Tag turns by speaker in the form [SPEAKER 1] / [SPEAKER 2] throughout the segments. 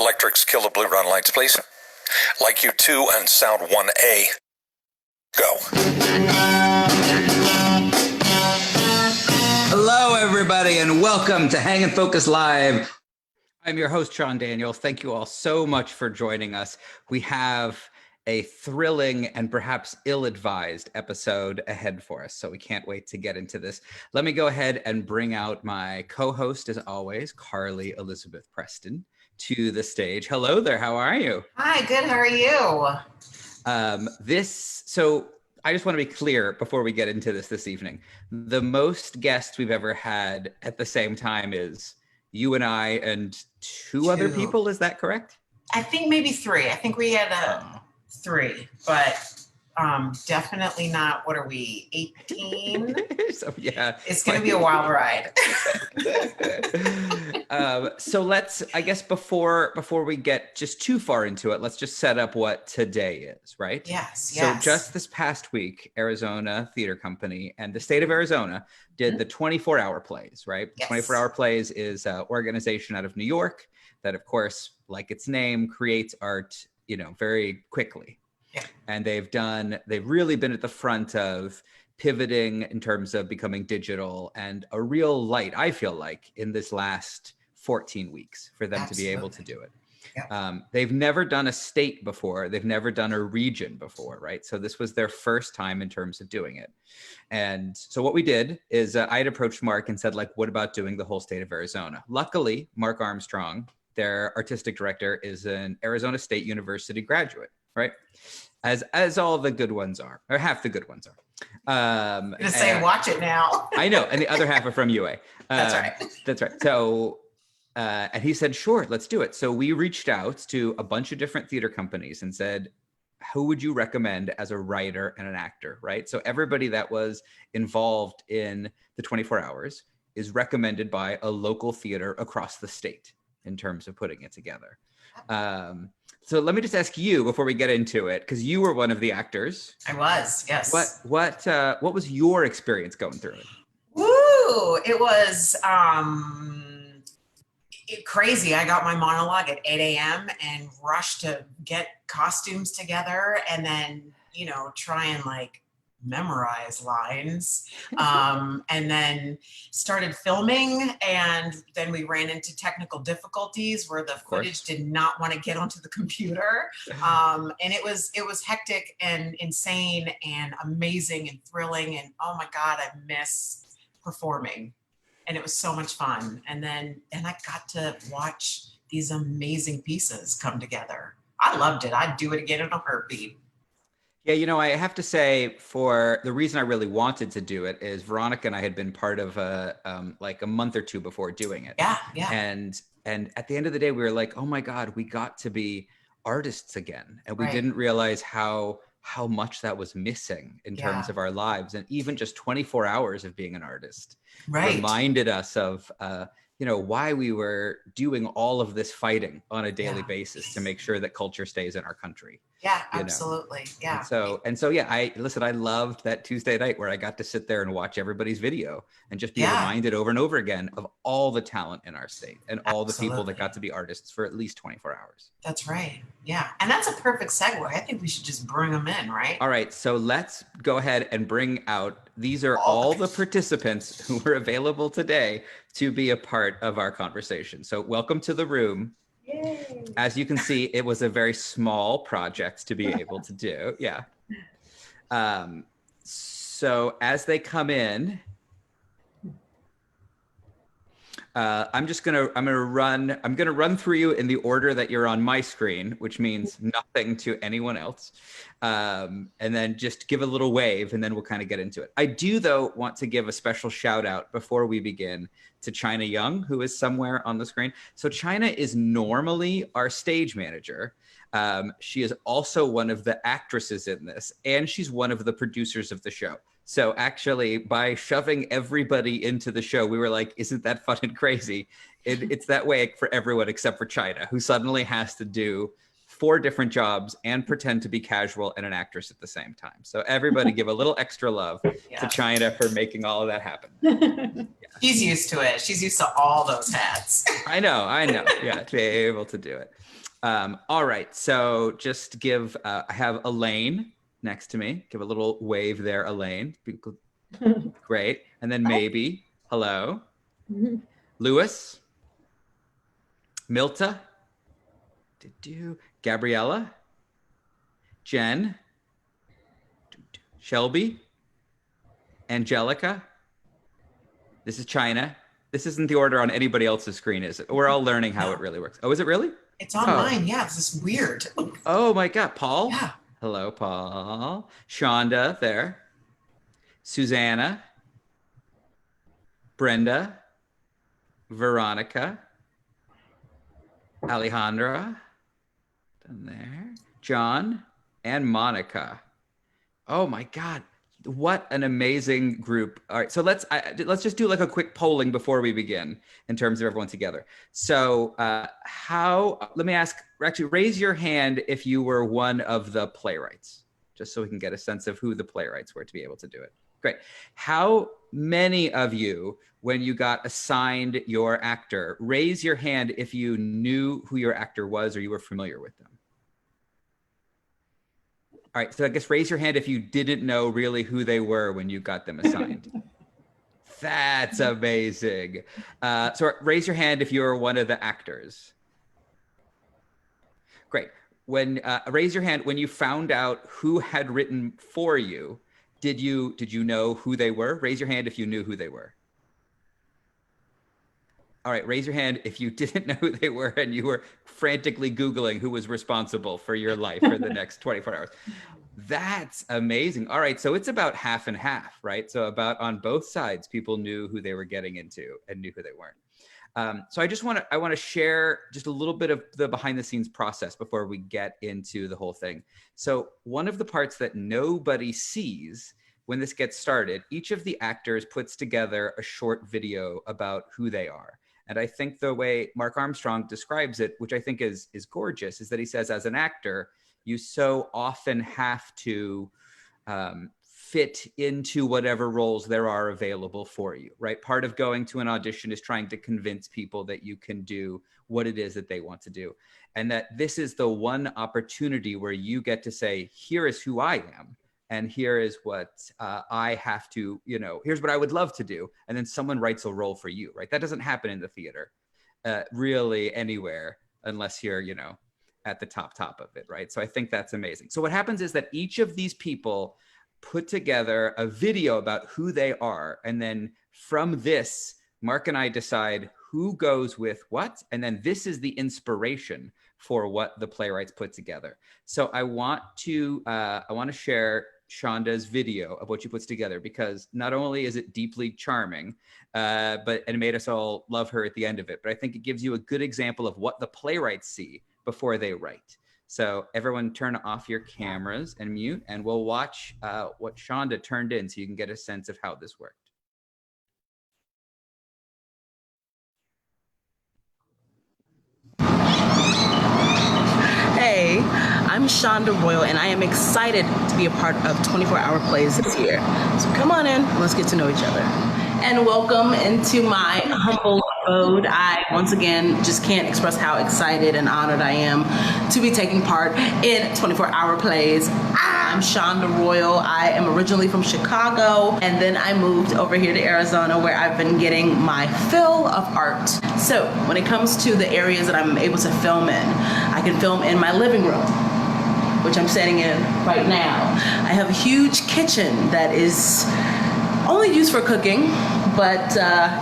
[SPEAKER 1] Electrics, kill the blue run lights, please. Like you 2 and sound 1A. Go.
[SPEAKER 2] Hello, everybody, and welcome to Hang and Focus Live. I'm your host, Sean Daniel. Thank you all so much for joining us. We have a thrilling and perhaps ill-advised episode ahead for us, so we can't wait to get into this. Let me go ahead and bring out my co-host, as always, Carley Elizabeth Preston, to the stage. Hello there, how are you?
[SPEAKER 3] Hi, good, how are you?
[SPEAKER 2] So I just want to be clear before we get into this evening. The most guests we've ever had at the same time is you and I and two other people, is that correct?
[SPEAKER 3] I think maybe 3. I think we had 3, but definitely not, what are we, 18?
[SPEAKER 2] So yeah.
[SPEAKER 3] It's going to be a wild ride.
[SPEAKER 2] So let's, I guess before we get just too far into it, let's just set up what today is, right?
[SPEAKER 3] Yes.
[SPEAKER 2] So just this past week, Arizona Theater Company and the state of Arizona did the 24-hour plays, right?
[SPEAKER 3] Yes.
[SPEAKER 2] 24-hour plays is an organization out of New York that, of course, like its name, creates art, very quickly.
[SPEAKER 3] Yeah.
[SPEAKER 2] And they've really been at the front of pivoting in terms of becoming digital, and a real light, I feel like, in this last 14 weeks for them to be able to do it.
[SPEAKER 3] Yeah.
[SPEAKER 2] They've never done a state before. They've never done a region before, right? So this was their first time in terms of doing it. And so what we did is I had approached Mark and said, what about doing the whole state of Arizona? Luckily, Mark Armstrong, their artistic director, is an Arizona State University graduate, right? As all the good ones are, or half the good ones are.
[SPEAKER 3] I'm going to say, watch it now.
[SPEAKER 2] I know, and the other half are from UA.
[SPEAKER 3] That's right.
[SPEAKER 2] That's right. So, and he said, sure, let's do it. So we reached out to a bunch of different theater companies and said, who would you recommend as a writer and an actor, right? So everybody that was involved in the 24 hours is recommended by a local theater across the state in terms of putting it together. So let me just ask you before we get into it, because you were one of the actors.
[SPEAKER 3] I was, yes.
[SPEAKER 2] What was your experience going through it?
[SPEAKER 3] Woo! It was crazy. I got my monologue at 8 a.m. and rushed to get costumes together and then, try and memorize lines, and then started filming, and then we ran into technical difficulties where the footage did not want to get onto the computer, and it was hectic and insane and amazing and thrilling, and oh my god, I miss performing, and it was so much fun. And then I got to watch these amazing pieces come together. I loved it. I'd do it again in a heartbeat.
[SPEAKER 2] Yeah, I have to say, for the reason I really wanted to do it is Veronica and I had been part of a month or two before doing it.
[SPEAKER 3] Yeah.
[SPEAKER 2] And at the end of the day, we were like, oh my God, we got to be artists again. And we didn't realize how much that was missing in terms of our lives. And even just 24 hours of being an artist reminded us of, why we were doing all of this fighting on a daily basis to make sure that culture stays in our country.
[SPEAKER 3] Yeah, absolutely. Yeah.
[SPEAKER 2] And so, I loved that Tuesday night where I got to sit there and watch everybody's video and just be reminded over and over again of all the talent in our state and all the people that got to be artists for at least 24 hours.
[SPEAKER 3] That's right. Yeah. And that's a perfect segue. I think we should just bring them in, right?
[SPEAKER 2] All right. So let's go ahead and bring out, these are all the participants who were available today to be a part of our conversation. So welcome to the room.
[SPEAKER 3] Yay.
[SPEAKER 2] As you can see, it was a very small project to be able to do. Yeah. So as they come in, I'm gonna run through you in the order that you're on my screen, which means nothing to anyone else. And then just give a little wave and then we'll kind of get into it. I do, though, want to give a special shout out before we begin to China Young, who is somewhere on the screen. So China is normally our stage manager. She is also one of the actresses in this, and she's one of the producers of the show. So actually, by shoving everybody into the show, we were like, isn't that fun and crazy? It's that way for everyone except for China, who suddenly has to do 4 different jobs and pretend to be casual and an actress at the same time. So everybody give a little extra love to China for making all of that happen. Yeah.
[SPEAKER 3] She's used to it. She's used to all those hats.
[SPEAKER 2] I know. Yeah, to be able to do it. All right, so just give, I have Elaine next to me. Give a little wave there, Elaine. Great. And then maybe, hello. Lewis. Milta. Gabriella. Jen. Shelby. Angelica. This is China. This isn't the order on anybody else's screen, is it? We're all learning how it really works. Oh, is it really?
[SPEAKER 3] It's on mine. Yeah, this is weird.
[SPEAKER 2] Oh my God, Paul.
[SPEAKER 3] Yeah.
[SPEAKER 2] Hello, Paul. Shonda there. Susanna. Brenda. Veronica. Alejandra. Done there. John and Monica. Oh my God. What an amazing group. All right, so let's just do like a quick polling before we begin in terms of everyone together. So let me ask, actually raise your hand if you were one of the playwrights, just so we can get a sense of who the playwrights were to be able to do it. Great. How many of you, when you got assigned your actor, raise your hand if you knew who your actor was or you were familiar with them? All right, so I guess raise your hand if you didn't know really who they were when you got them assigned. That's amazing. So raise your hand if you were one of the actors. Great. Raise your hand when you found out who had written for you. Did you know who they were? Raise your hand if you knew who they were. All right, raise your hand if you didn't know who they were and you were frantically Googling who was responsible for your life for the next 24 hours. That's amazing. All right, so it's about half and half, right? So about on both sides, people knew who they were getting into and knew who they weren't. So I want to share just a little bit of the behind the scenes process before we get into the whole thing. So one of the parts that nobody sees when this gets started, each of the actors puts together a short video about who they are. And I think the way Mark Armstrong describes it, which I think is gorgeous, is that he says, as an actor, you so often have to fit into whatever roles there are available for you, right? Part of going to an audition is trying to convince people that you can do what it is that they want to do. And that this is the one opportunity where you get to say, here is who I am. And here is what I have to, here's what I would love to do. And then someone writes a role for you, right? That doesn't happen in the theater, really anywhere, unless you're, at the top of it, right? So I think that's amazing. So what happens is that each of these people put together a video about who they are. And then from this, Mark and I decide who goes with what. And then this is the inspiration for what the playwrights put together. So I want to share Shonda's video of what she puts together, because not only is it deeply charming, but it made us all love her at the end of it. But I think it gives you a good example of what the playwrights see before they write. So everyone turn off your cameras and mute, and we'll watch what Shonda turned in so you can get a sense of how this worked.
[SPEAKER 4] Hey, I'm Shonda Royall, and I am excited to be a part of 24-Hour Plays this year. So come on in, let's get to know each other. And welcome into my humble abode. I, once again, just can't express how excited and honored I am to be taking part in 24-Hour Plays. I'm Shonda Royall. I am originally from Chicago, and then I moved over here to Arizona, where I've been getting my fill of art. So when it comes to the areas that I'm able to film in, I can film in my living room, which I'm sitting in right now. I have a huge kitchen that is only used for cooking, but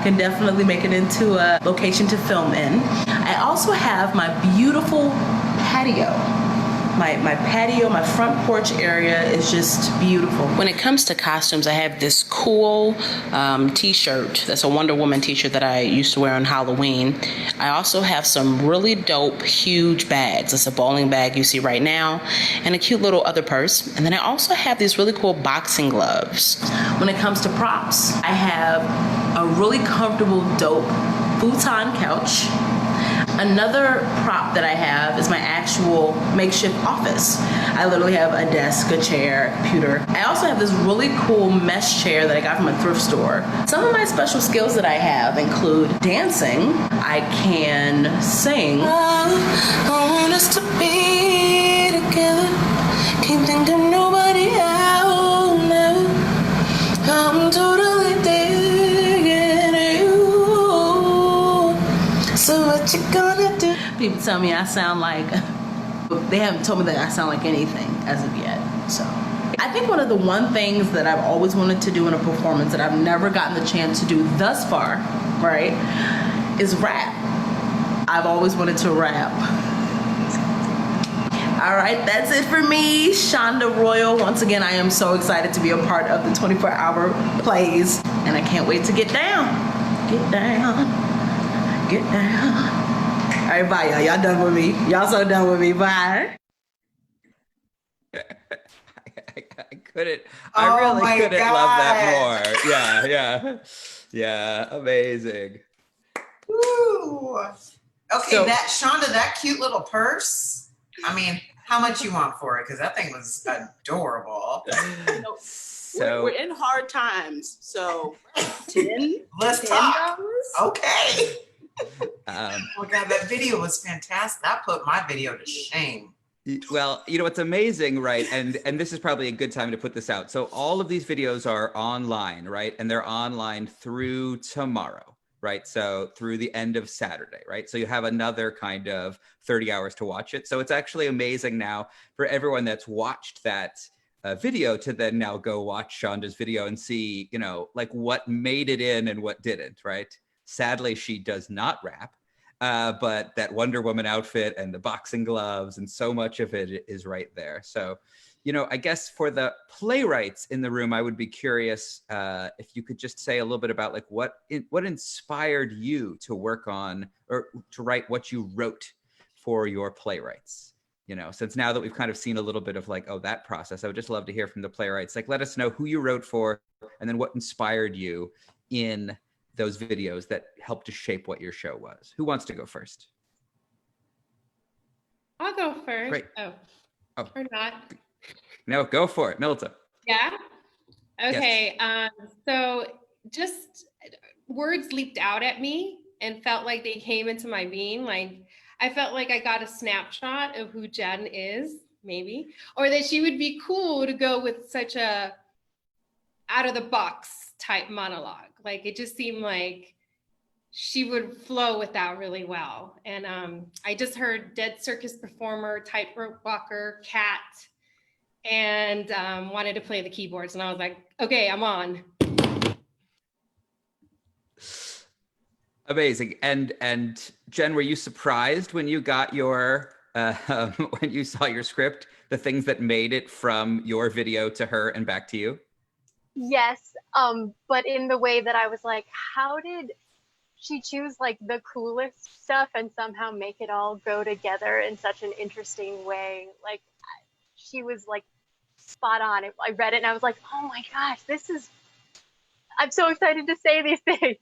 [SPEAKER 4] can definitely make it into a location to film in. I also have my beautiful patio. My patio, my front porch area is just beautiful. When it comes to costumes, I have this cool t-shirt. That's a Wonder Woman t-shirt that I used to wear on Halloween. I also have some really dope, huge bags. It's a bowling bag you see right now, and a cute little other purse. And then I also have these really cool boxing gloves. When it comes to props, I have a really comfortable, dope futon couch. Another prop that I have is my actual makeshift office. I literally have a desk, a chair, computer. I also have this really cool mesh chair that I got from a thrift store. Some of my special skills that I have include dancing. I can sing. I want us to be together. Can't think of nobody else now. I'm totally digging you. So what you gonna do? People tell me I sound like, they haven't told me that I sound like anything as of yet. So I think one of the things that I've always wanted to do in a performance that I've never gotten the chance to do thus far, right, is rap. I've always wanted to rap. All right, that's it for me, Shonda Royall. Once again, I am so excited to be a part of the 24-hour plays, and I can't wait to get down. Get down. Get down. All right, bye, y'all. Y'all done with me. Y'all so done with me. Bye.
[SPEAKER 2] I couldn't. I really couldn't love that more. Yeah. Amazing.
[SPEAKER 3] Woo. Okay,
[SPEAKER 4] So-
[SPEAKER 3] that Shonda, that cute little purse. I mean, how much you want for it? Because that thing was adorable.
[SPEAKER 2] So
[SPEAKER 5] we're in hard times, so 10.
[SPEAKER 3] Let's
[SPEAKER 5] $10?
[SPEAKER 3] talk. Okay.
[SPEAKER 2] um,
[SPEAKER 3] Oh my God, that video was fantastic. That put my video to shame.
[SPEAKER 2] well, you know, it's amazing, right? And this is probably a good time to put this out. So all of these videos are online, right? And they're online through tomorrow, right? So through the end of Saturday, right? So you have another kind of 30 hours to watch it. So it's actually amazing now for everyone that's watched that video to then now go watch Shonda's video and see, you know, like what made it in and what didn't, right? Sadly, she does not rap. But that Wonder Woman outfit and the boxing gloves and so much of it is right there. So, you know, I guess for the playwrights in the room, I would be curious if you could just say a little bit about like what inspired you to work on or to write what you wrote for your playwrights. You know, since now that we've kind of seen a little bit of like, oh, that process, I would just love to hear from the playwrights. Like, let us know who you wrote for and then what inspired you in those videos that helped to shape what your show was. Who wants to go first?
[SPEAKER 6] I'll go first.
[SPEAKER 2] Great.
[SPEAKER 6] Oh,
[SPEAKER 2] Oh.
[SPEAKER 6] or not.
[SPEAKER 2] No, go for it, Milta.
[SPEAKER 6] Yeah. Okay. So just words leaped out at me and felt like they came into my being. Like I felt like I got a snapshot of who Jen is, maybe, or that she would be cool to go with such a out of the box type monologue. Like it just seemed like she would flow with that really well. And I just heard dead circus performer, tightrope walker, cat, and wanted to play the keyboards. And I was like, okay, I'm on.
[SPEAKER 2] Amazing. And Jen, were you surprised when you got your, when you saw your script, the things that made it from your video to her and back to you?
[SPEAKER 7] Yes, but in the way that I was like, how did she choose like the coolest stuff and somehow make it all go together in such an interesting way? Like she was like spot on. I read it and I was like, oh my gosh, I'm so excited to say these things.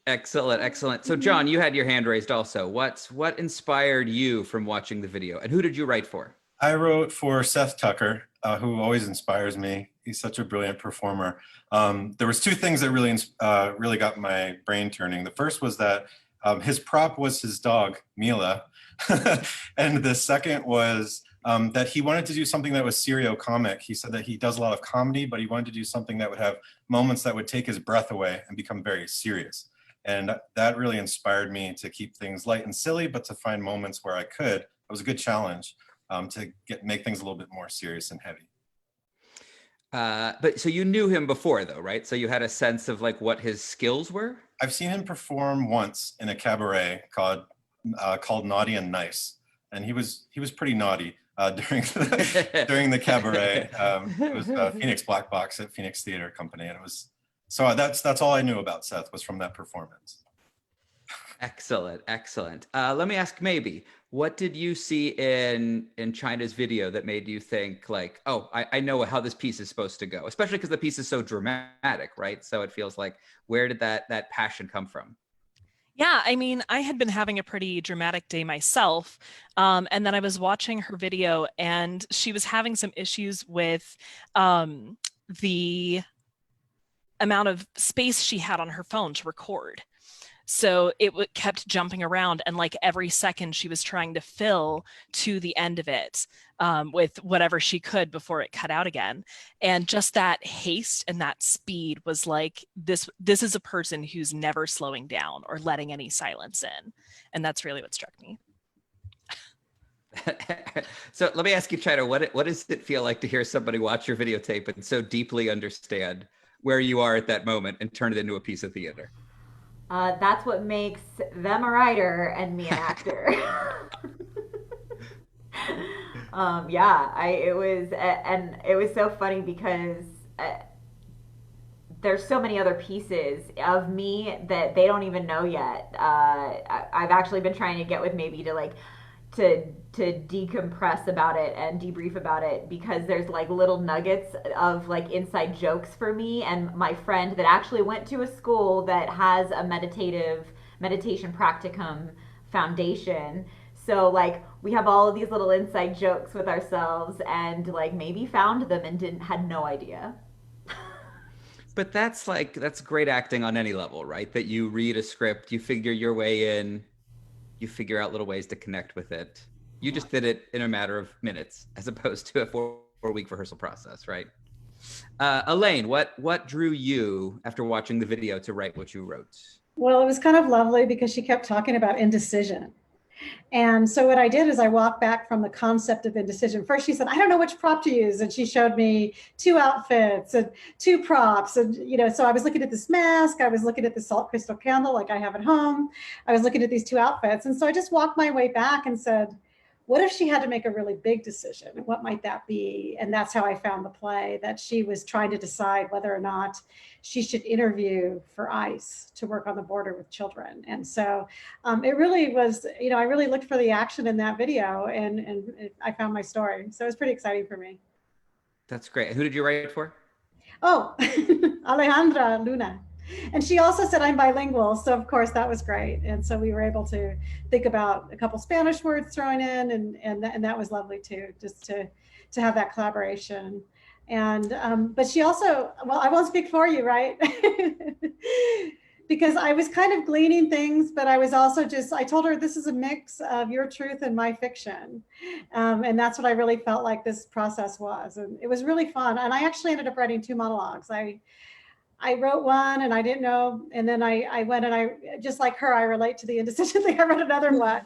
[SPEAKER 2] Excellent. So John, you had your hand raised also. What inspired you from watching the video and who did you write for?
[SPEAKER 8] I wrote for Seth Tucker, who always inspires me. He's such a brilliant performer. There was two things that really got my brain turning. The first was that his prop was his dog, Mila. And the second was that he wanted to do something that was serio-comic. He said that he does a lot of comedy, but he wanted to do something that would have moments that would take his breath away and become very serious. And that really inspired me to keep things light and silly, but to find moments where I could. It was a good challenge. To make things a little bit more serious and heavy.
[SPEAKER 2] But so you knew him before though, right? So you had a sense of like what his skills were?
[SPEAKER 8] I've seen him perform once in a cabaret called Naughty and Nice. And he was pretty naughty during the cabaret. It was Phoenix Black Box at Phoenix Theatre Company. And it was, so that's all I knew about Seth was from that performance.
[SPEAKER 2] Excellent. Let me ask maybe, what did you see in China's video that made you think like, oh, I know how this piece is supposed to go, especially because the piece is so dramatic, right? So it feels like, where did that passion come from?
[SPEAKER 9] Yeah, I mean, I had been having a pretty dramatic day myself. And then I was watching her video and she was having some issues with the amount of space she had on her phone to record. So it kept jumping around, and like every second she was trying to fill to the end of it with whatever she could before it cut out again. And just that haste and that speed was like, this is a person who's never slowing down or letting any silence in. And that's really what struck me.
[SPEAKER 2] So let me ask you, China, what does it feel like to hear somebody watch your videotape and so deeply understand where you are at that moment and turn it into a piece of theater?
[SPEAKER 10] That's what makes them a writer and me an actor. It was so funny because there's so many other pieces of me that they don't even know yet. I've actually been trying to get with maybe to decompress about it and debrief about it, because there's like little nuggets of like inside jokes for me and my friend that actually went to a school that has a meditation practicum foundation. So like we have all of these little inside jokes with ourselves, and like maybe found them and had no idea.
[SPEAKER 2] But that's great acting on any level, right? That you read a script, you figure your way in, you figure out little ways to connect with it. You just did it in a matter of minutes as opposed to a four-week rehearsal process, right? Elaine, what drew you after watching the video to write what you wrote?
[SPEAKER 11] Well, it was kind of lovely because she kept talking about indecision. And so what I did is I walked back from the concept of indecision. First, she said, I don't know which prop to use. And she showed me 2 outfits and 2 props. And, so I was looking at this mask. I was looking at the salt crystal candle like I have at home. I was looking at these 2 outfits. And so I just walked my way back and said, what if she had to make a really big decision? What might that be? And that's how I found the play, that she was trying to decide whether or not she should interview for ICE to work on the border with children. And so it really was, I really looked for the action in that video, and I found my story. So it was pretty exciting for me.
[SPEAKER 2] That's great. Who did you write for?
[SPEAKER 11] Oh, Alejandra Luna. And she also said I'm bilingual, so of course that was great. And so we were able to think about a couple Spanish words thrown in, and that was lovely too, just to have that collaboration. And but she also, well, I won't speak for you, right? Because I was kind of gleaning things, but I was also I told her this is a mix of your truth and my fiction. And that's what I really felt like this process was. And it was really fun. And I actually ended up writing 2 monologues. I wrote one and I didn't know. And then I went and just like her, I relate to the indecision thing. I wrote another one.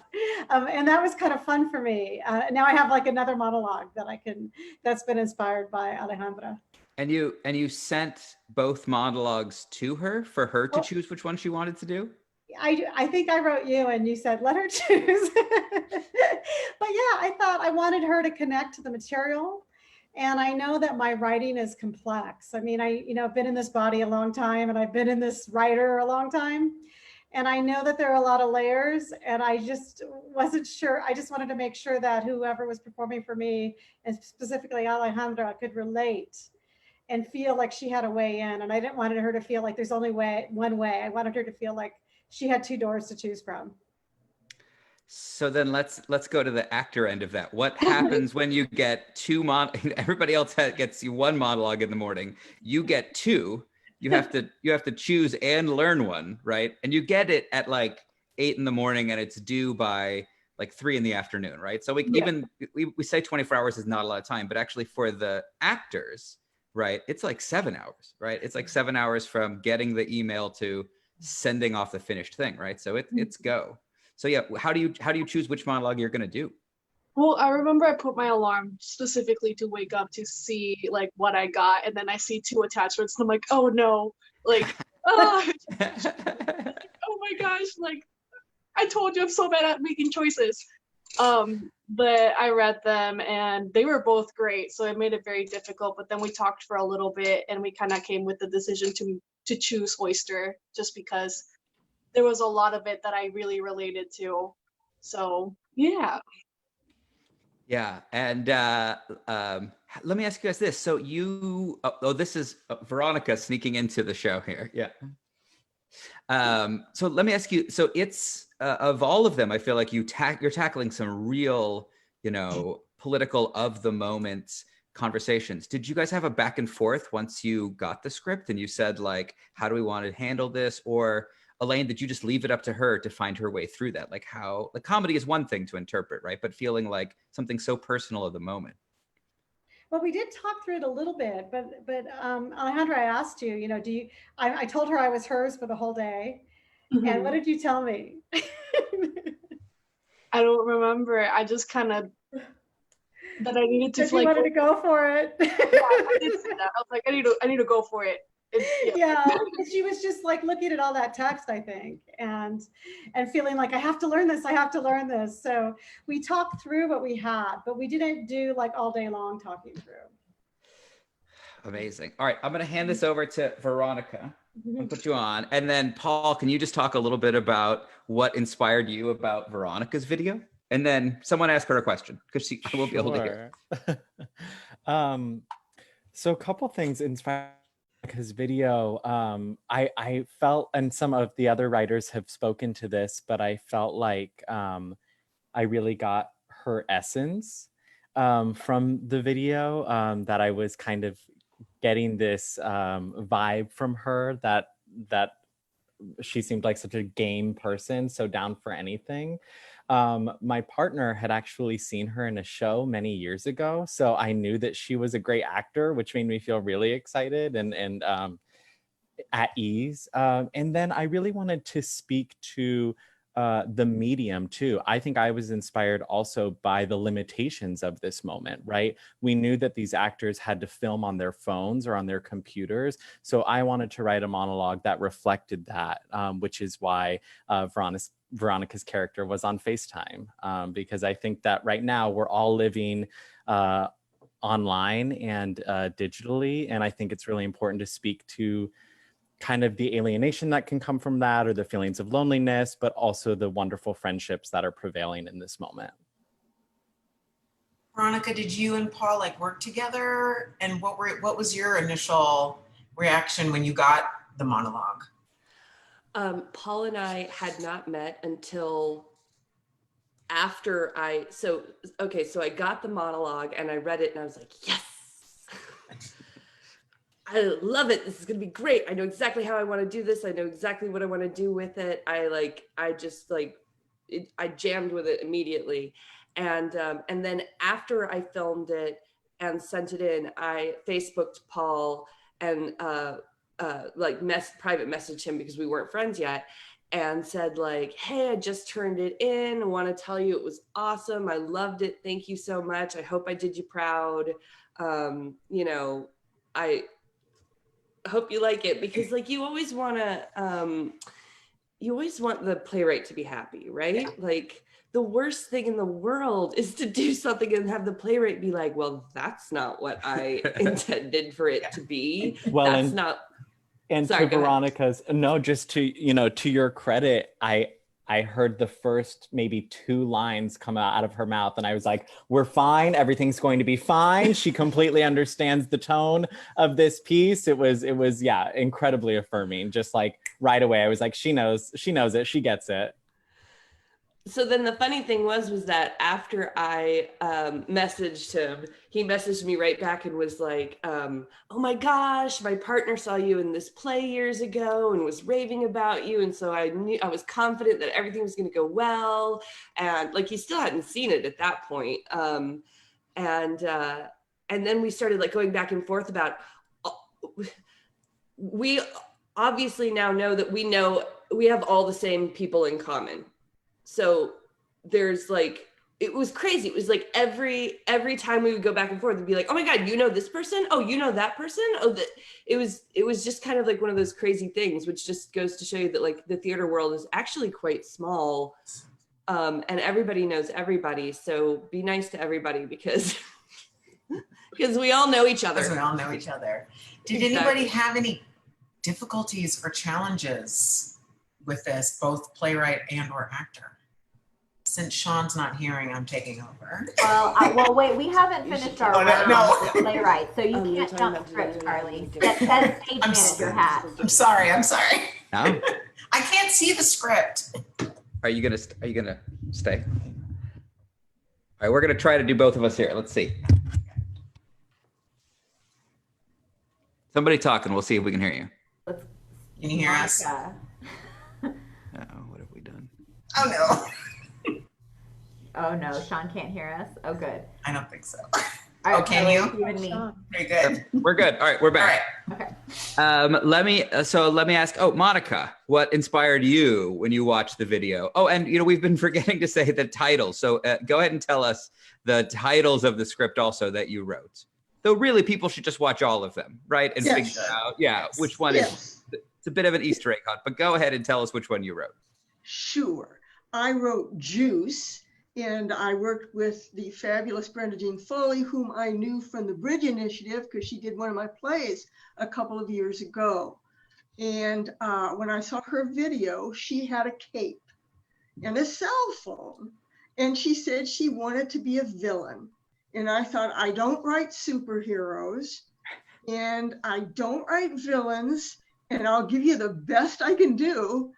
[SPEAKER 11] And that was kind of fun for me. Now I have like another monologue that's been inspired by Alejandra.
[SPEAKER 2] And you sent both monologues to her for her to choose which one she wanted to do?
[SPEAKER 11] I think I wrote you and you said, let her choose. But yeah, I thought I wanted her to connect to the material. And I know that my writing is complex. I mean, I've been in this body a long time, and I've been in this writer a long time. And I know that there are a lot of layers, and I just wasn't sure. I just wanted to make sure that whoever was performing for me, and specifically Alejandra, could relate and feel like she had a way in. And I didn't want her to feel like there's only one way. I wanted her to feel like she had 2 doors to choose from.
[SPEAKER 2] So then let's go to the actor end of that. What happens when you get 2 everybody else gets you 1 monologue in the morning, you get 2, you have to choose and learn one, right? And you get it at like 8 in the morning and it's due by like 3 in the afternoon, right? So we say 24 hours is not a lot of time, but actually for the actors, right, it's like 7 hours, right? It's like 7 hours from getting the email to sending off the finished thing, right? So it's go. So yeah, how do you choose which monologue you're going to do?
[SPEAKER 5] Well, I remember I put my alarm specifically to wake up to see like what I got, and then I see 2 attachments, and I'm like, oh no, like, oh my gosh, like I told you I'm so bad at making choices. But I read them and they were both great, so it made it very difficult. But then we talked for a little bit, and we kind of came with the decision to choose Oyster, just because there was a lot of it that I really related to. So yeah.
[SPEAKER 2] Yeah, and let me ask you guys this. So this is Veronica sneaking into the show here. Yeah. So let me ask you, so it's, of all of them, I feel like you're tackling some real, political of the moment conversations. Did you guys have a back and forth once you got the script and you said like, how do we want to handle this? Or Elaine, did you just leave it up to her to find her way through that? Like how, the comedy is one thing to interpret, right? But feeling like something so personal of the moment.
[SPEAKER 11] Well, we did talk through it a little bit, but Alejandra, I asked you, I told her I was hers for the whole day. Mm-hmm. And what did you tell me?
[SPEAKER 5] I don't remember. I just kind of, that I needed to
[SPEAKER 11] like, wanted to go for it.
[SPEAKER 5] Yeah, I did say that. I was like, I need to go for it.
[SPEAKER 11] Yeah, she was just like looking at all that text, I think, and feeling like I have to learn this. So we talked through what we had, but we didn't do like all day long talking through.
[SPEAKER 2] Amazing. All right, I'm going to hand this over to Veronica. I'll put you on, and then Paul, can you just talk a little bit about what inspired you about Veronica's video? And then someone ask her a question because she won't be able to hear.
[SPEAKER 12] So a couple things inspired his video. I felt, and some of the other writers have spoken to this, but I felt like I really got her essence from the video, that I was kind of getting this vibe from her that she seemed like such a game person, so down for anything. My partner had actually seen her in a show many years ago, so I knew that she was a great actor, which made me feel really excited and at ease. And then I really wanted to speak to the medium too. I think I was inspired also by the limitations of this moment, right? We knew that these actors had to film on their phones or on their computers. So I wanted to write a monologue that reflected that, which is why Veronica's character was on FaceTime, because I think that right now we're all living online and digitally. And I think it's really important to speak to kind of the alienation that can come from that, or the feelings of loneliness, but also the wonderful friendships that are prevailing in this moment.
[SPEAKER 3] Veronica, did you and Paul like work together? And what was your initial reaction when you got the monologue?
[SPEAKER 13] Paul and I had not met until after so I got the monologue and I read it and I was like, yes, I love it. This is going to be great. I know exactly how I want to do this. I know exactly what I want to do with it. I jammed with it immediately. And then after I filmed it and sent it in, I Facebooked Paul and private messaged him because we weren't friends yet, and said like, hey, I just turned it in. I want to tell you it was awesome. I loved it. Thank you so much. I hope I did you proud. I hope you like it, because like you always want the playwright to be happy, right? Yeah. Like the worst thing in the world is to do something and have the playwright be like, well, that's not what I intended for it to be.
[SPEAKER 12] Well,
[SPEAKER 13] that's not.
[SPEAKER 12] And sorry, to Veronica's, no, just to, to your credit, I heard the first maybe 2 lines come out of her mouth and I was like, we're fine. Everything's going to be fine. She completely understands the tone of this piece. It was incredibly affirming. Just like right away, I was like, she knows it. She gets it.
[SPEAKER 13] So then the funny thing was that after I messaged him, he messaged me right back and was like, oh my gosh, my partner saw you in this play years ago and was raving about you. And so I was confident that everything was going to go well. And like, he still hadn't seen it at that point. And then we started like going back and forth about, we obviously now know that we have all the same people in common. So there's like, it was crazy. It was like every time we would go back and forth, it'd be like, oh my God, you know this person? Oh, you know that person? Oh, it was just kind of like one of those crazy things, which just goes to show you that like the theater world is actually quite small, and everybody knows everybody. So be nice to everybody because we all know each other.
[SPEAKER 3] Because we all know each other. Did anybody have any difficulties or challenges with this, both playwright and or actor? Since Sean's not hearing, I'm taking over.
[SPEAKER 10] Well, wait, we haven't finished our round with playwright, so you can't jump script, Carley. That is page manager hat.
[SPEAKER 3] I'm sorry.
[SPEAKER 2] No?
[SPEAKER 3] I can't see the script.
[SPEAKER 2] Are you gonna stay? All right, we're gonna try to do both of us here. Let's see. Somebody talking. We'll see if we can hear you.
[SPEAKER 3] Can you hear us?
[SPEAKER 2] Uh-oh, what have we done?
[SPEAKER 3] Oh no.
[SPEAKER 10] Oh no, Sean can't hear us. Oh, good.
[SPEAKER 3] I don't think so.
[SPEAKER 10] All right,
[SPEAKER 3] Oh, can
[SPEAKER 10] Carley,
[SPEAKER 3] you?
[SPEAKER 10] You and me.
[SPEAKER 3] Very good.
[SPEAKER 2] We're good. All right, we're back.
[SPEAKER 10] Okay.
[SPEAKER 2] Let me ask. Oh, Monica, what inspired you when you watched the video? Oh, and we've been forgetting to say the title. So go ahead and tell us the titles of the script also that you wrote. Though really, people should just watch all of them, right? And
[SPEAKER 14] Yes.
[SPEAKER 2] figure out, which one is. It's a bit of an Easter egg hunt, but go ahead and tell us which one you wrote.
[SPEAKER 14] Sure. I wrote Juice, and I worked with the fabulous Brenda Foley, whom I knew from the Bridge Initiative because she did one of my plays a couple of years ago. And when I saw her video, she had a cape and a cell phone, and she said she wanted to be a villain. And I thought, I don't write superheroes, and I don't write villains, and I'll give you the best I can do.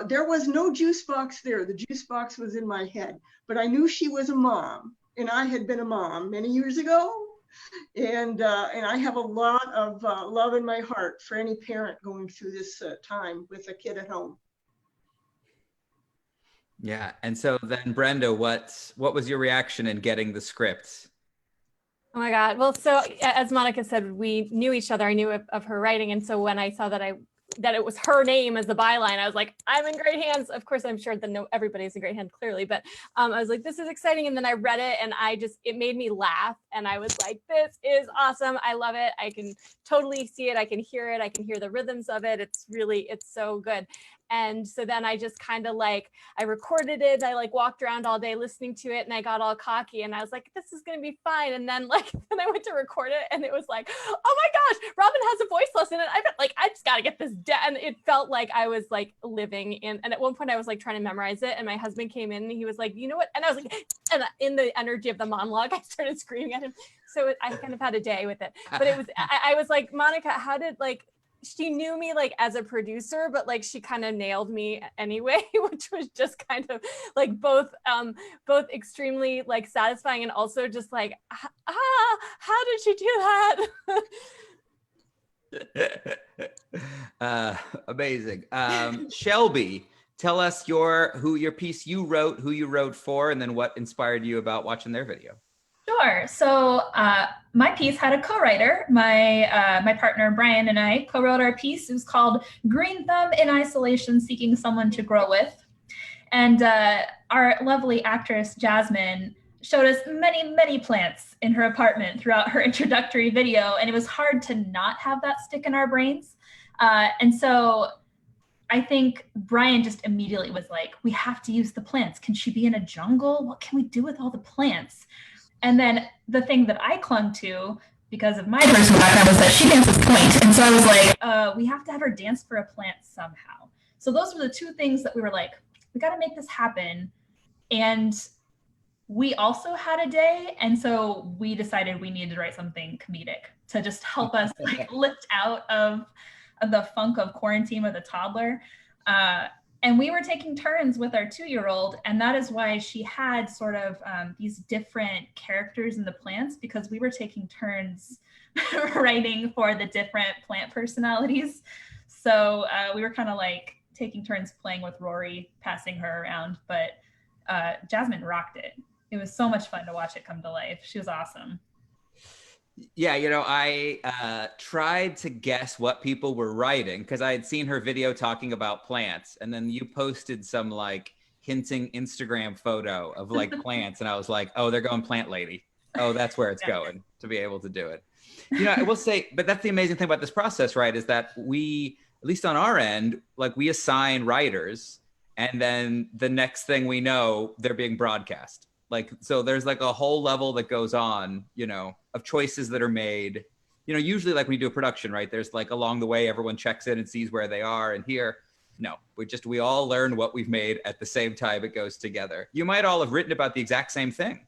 [SPEAKER 14] There was no juice box there. The juice box was in my head, but I knew she was a mom, and I had been a mom many years ago. And I have a lot of love in my heart for any parent going through this time with a kid at home.
[SPEAKER 2] Yeah, and so then Brenda, what was your reaction in getting the script?
[SPEAKER 15] Oh my God. Well, so as Monica said, we knew each other. I knew of her writing. And so when I saw that it was her name as the byline, I was like, I'm in great hands. Of course, I'm sure that everybody's in great hands, clearly. But I was like, this is exciting. And then I read it and it made me laugh. And I was like, this is awesome. I love it. I can totally see it. I can hear it. I can hear the rhythms of it. It's so good. And so then I just kind of I recorded it. I walked around all day listening to it, and I got all cocky and I was like, this is going to be fine. And then then I went to record it and it was like, oh my gosh, Robin has a voice lesson. And I felt I just got to get this down. And it felt like I was living in, and at one point I was trying to memorize it. And my husband came in and he was like, you know what? And I was like, and in the energy of the monologue, I started screaming at him. So I kind of had a day with it, but it was, I was like, Monica, how did she knew me as a producer, but she kind of nailed me anyway, which was just kind of both extremely satisfying and also just how did she do
[SPEAKER 2] that? Amazing. Shelby, tell us your piece you wrote, who you wrote for, and then what inspired you about watching their video.
[SPEAKER 16] Sure. So my piece had a co-writer. My partner Brian and I co-wrote our piece. It was called Green Thumb in Isolation, Seeking Someone to Grow With. And our lovely actress Jasmine showed us many, many plants in her apartment throughout her introductory video. And it was hard to not have that stick in our brains. And so I think Brian just immediately was like, we have to use the plants. Can she be in a jungle? What can we do with all the plants? And then the thing that I clung to, because of my personal background, was that she dances point. And so I was like, we have to have her dance for a plant somehow. So those were the two things that we were like, we got to make this happen. And we also had a day. And so we decided we needed to write something comedic to just help us lift out of the funk of quarantine with a toddler. And we were taking turns with our 2-year-old, and that is why she had sort of these different characters in the plants, because we were taking turns writing for the different plant personalities. So we were kind of taking turns playing with Rory, passing her around, but Jasmine rocked it. It was so much fun to watch it come to life. She was awesome.
[SPEAKER 2] Yeah, I tried to guess what people were writing because I had seen her video talking about plants, and then you posted some hinting Instagram photo of plants, and I was like, oh, they're going plant lady. Oh, that's where it's going to be able to do it. I will say, but that's the amazing thing about this process, right? Is that we, at least on our end, we assign writers, and then the next thing we know, they're being broadcast. So there's a whole level that goes on, of choices that are made, usually when you do a production, right? There's along the way, everyone checks in and sees where they are. And here, no, we all learn what we've made at the same time it goes together. You might all have written about the exact same thing,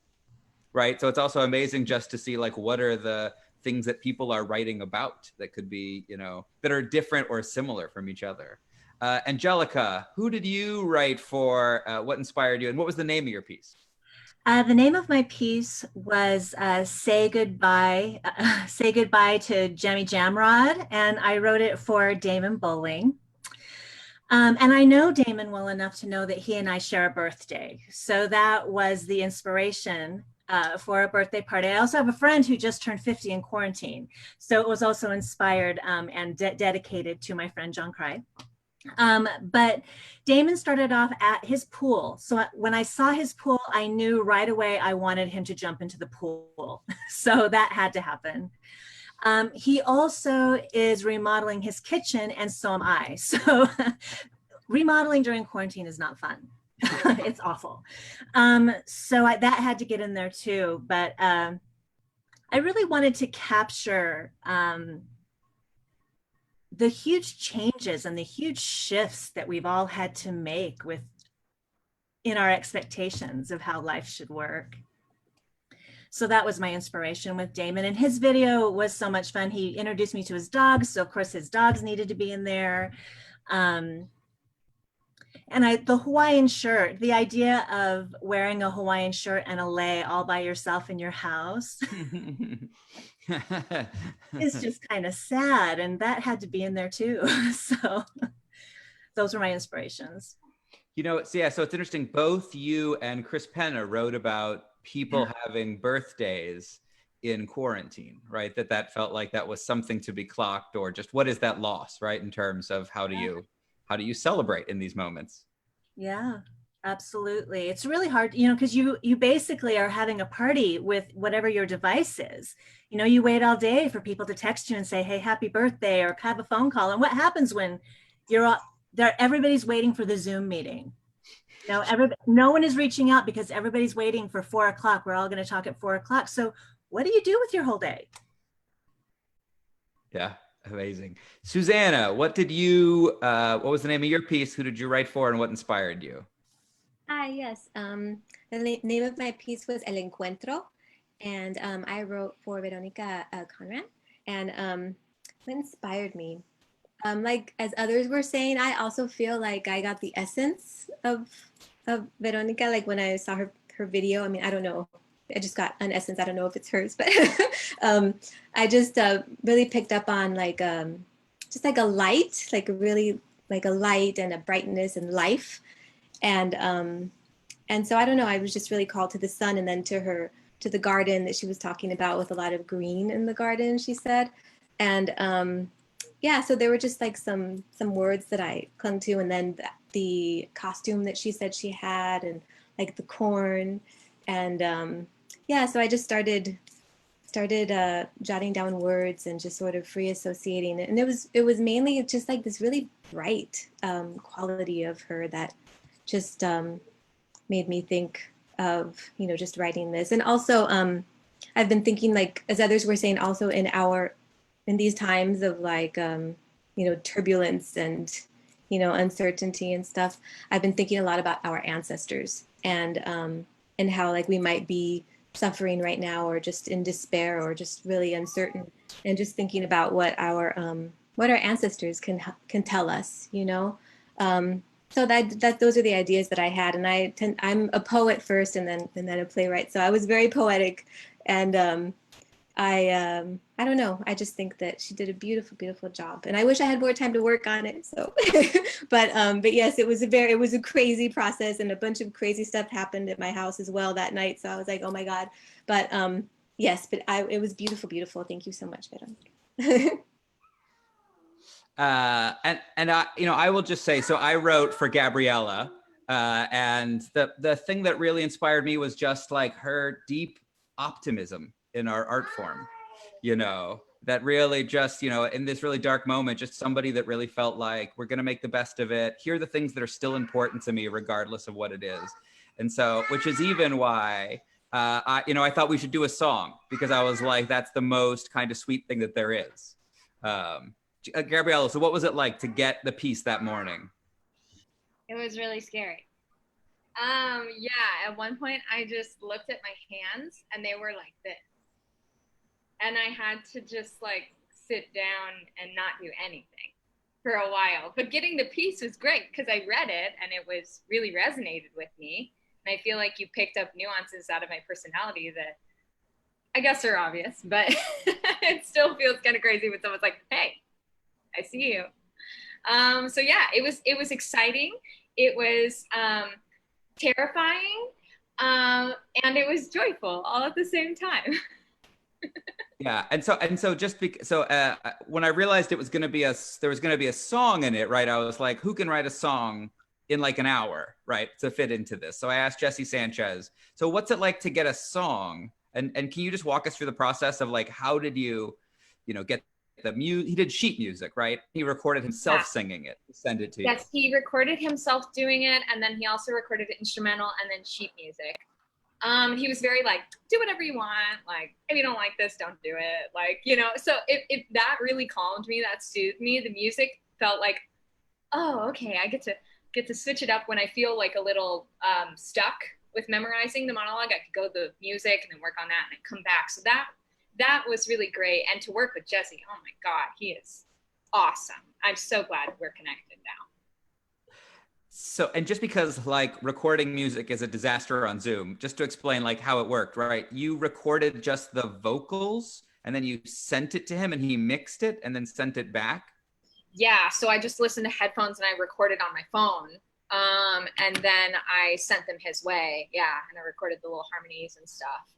[SPEAKER 2] right? So it's also amazing just to see what are the things that people are writing about that could be, that are different or similar from each other. Angelica, who did you write for? What inspired you, and what was the name of your piece?
[SPEAKER 17] The name of my piece was Say Goodbye to Jemmy Jamrod, and I wrote it for Damon Bowling. And I know Damon well enough to know that he and I share a birthday. So that was the inspiration for a birthday party. I also have a friend who just turned 50 in quarantine. So it was also inspired and dedicated to my friend John Cry. But Damon started off at his pool. So when I saw his pool, I knew right away I wanted him to jump into the pool. So that had to happen. He also is remodeling his kitchen, and so am I. So remodeling during quarantine is not fun. It's awful. So that had to get in there too. But I really wanted to capture the huge changes and the huge shifts that we've all had to make in our expectations of how life should work. So that was my inspiration with Damon, and his video was so much fun. He introduced me to his dogs. So of course his dogs needed to be in there. And the Hawaiian shirt, the idea of wearing a Hawaiian shirt and a lei all by yourself in your house is just kind of sad. And that had to be in there too. So those were my inspirations.
[SPEAKER 2] You know, so it's interesting. Both you and Chris Penna wrote about people having birthdays in quarantine, right? That felt like that was something to be clocked, or just what is that loss, right? In terms of how do you celebrate in these moments?
[SPEAKER 17] Yeah, absolutely. It's really hard, because you basically are having a party with whatever your device is. You wait all day for people to text you and say, hey, happy birthday, or have a phone call. And what happens when everybody's waiting for the Zoom meeting? No one is reaching out because everybody's waiting for 4 o'clock. We're all going to talk at 4 o'clock. So what do you do with your whole day?
[SPEAKER 2] Yeah, amazing. Susanna, what was the name of your piece? Who did you write for, and what inspired you?
[SPEAKER 18] Yes. The name of my piece was El Encuentro, and I wrote for Veronica Conran. And what inspired me? Like as others were saying, I also feel like I got the essence of Veronica. Like when I saw her video, I mean, I don't know, I just got an essence. I don't know if it's hers, but I just really picked up on just like a light, like a light and a brightness and life. And so I don't know, I was just really called to the sun, and then to the garden that she was talking about, with a lot of green in the garden, she said. And yeah, so there were just like some words that I clung to, and then the costume that she said she had, and like the corn, and yeah, so I just started jotting down words and just sort of free associating it, and it was mainly just like this really bright quality of her that just made me think of just writing this. And also I've been thinking, like as others were saying, also in these times of turbulence and uncertainty and stuff, I've been thinking a lot about our ancestors and how like we might be suffering right now, or just in despair, or just really uncertain, and just thinking about what our ancestors can tell us, so that those are the ideas that I had. And I'm a poet first, and then a playwright, so I was very poetic, and I don't know. I just think that she did a beautiful, beautiful job, and I wish I had more time to work on it. So, but yes, it was a crazy process, and a bunch of crazy stuff happened at my house as well that night. So I was like, oh my God. But yes, but it was beautiful, beautiful. Thank you so much, Veronica.
[SPEAKER 2] And I will just say, so I wrote for Gabriella, and the thing that really inspired me was just like her deep optimism in our art form, that really just, in this really dark moment, just somebody that really felt like we're going to make the best of it. Here are the things that are still important to me, regardless of what it is. And so, which is even why I thought we should do a song, because I was like, that's the most kind of sweet thing that there is. Gabriella, so what was it like to get the piece that morning?
[SPEAKER 19] It was really scary. Yeah, at one point I just looked at my hands and they were like this. And I had to just like sit down and not do anything. for a while. But getting the piece was great because I read it and it was really resonated with me. And I feel like you picked up nuances out of my personality that I guess are obvious, but it still feels kind of crazy when someone's like, hey, I see you. So yeah, it was exciting. It was terrifying. And it was joyful all at the same time.
[SPEAKER 2] Yeah, and so just when I realized it was going to be there was going to be a song in it, right? I was like, who can write a song in like an hour, right, to fit into this? So I asked Jesse Sanchez. So what's it like to get a song? And can you just walk us through the process of like, how did you get the music? He did sheet music, right? He recorded himself singing it, send it to you.
[SPEAKER 19] Yes, he recorded himself doing it, and then he also recorded the instrumental and then sheet music. He was very like, do whatever you want. Like, if you don't like this, don't do it. Like, so if that really calmed me, that soothed me. The music felt like, oh, okay, I get to switch it up when I feel like a little stuck with memorizing the monologue. I could go the music and then work on that and then come back. So that was really great. And to work with Jesse, oh my God, he is awesome. I'm so glad we're connected now.
[SPEAKER 2] So, and just because like recording music is a disaster on Zoom, just to explain like how it worked, right? You recorded just the vocals and then you sent it to him and he mixed it and then sent it back?
[SPEAKER 19] Yeah, so I just listened to headphones and I recorded on my phone. And then I sent them his way. Yeah, and I recorded the little harmonies and stuff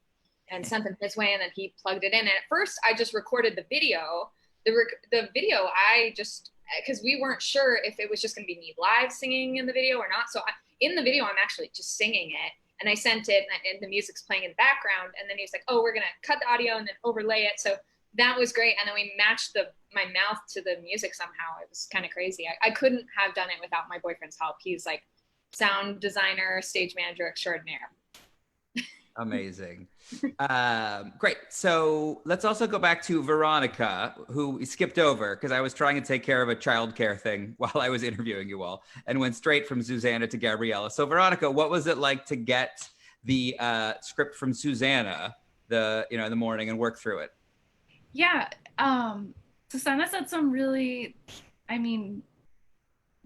[SPEAKER 19] and sent them his way, and then he plugged it in. And at first I just recorded the video. The video, because we weren't sure if it was just gonna be me live singing in the video or not. So in the video, I'm actually just singing it, and I sent it and the music's playing in the background. And then he was like, oh, we're gonna cut the audio and then overlay it. So that was great. And then we matched my mouth to the music somehow. It was kind of crazy. I couldn't have done it without my boyfriend's help. He's like sound designer, stage manager extraordinaire.
[SPEAKER 2] Amazing. Great. So let's also go back to Veronica, who we skipped over because I was trying to take care of a childcare thing while I was interviewing you all, and went straight from Susanna to Gabriella. So Veronica, what was it like to get the script from Susanna in the morning and work through it?
[SPEAKER 20] Yeah, Susanna said some really,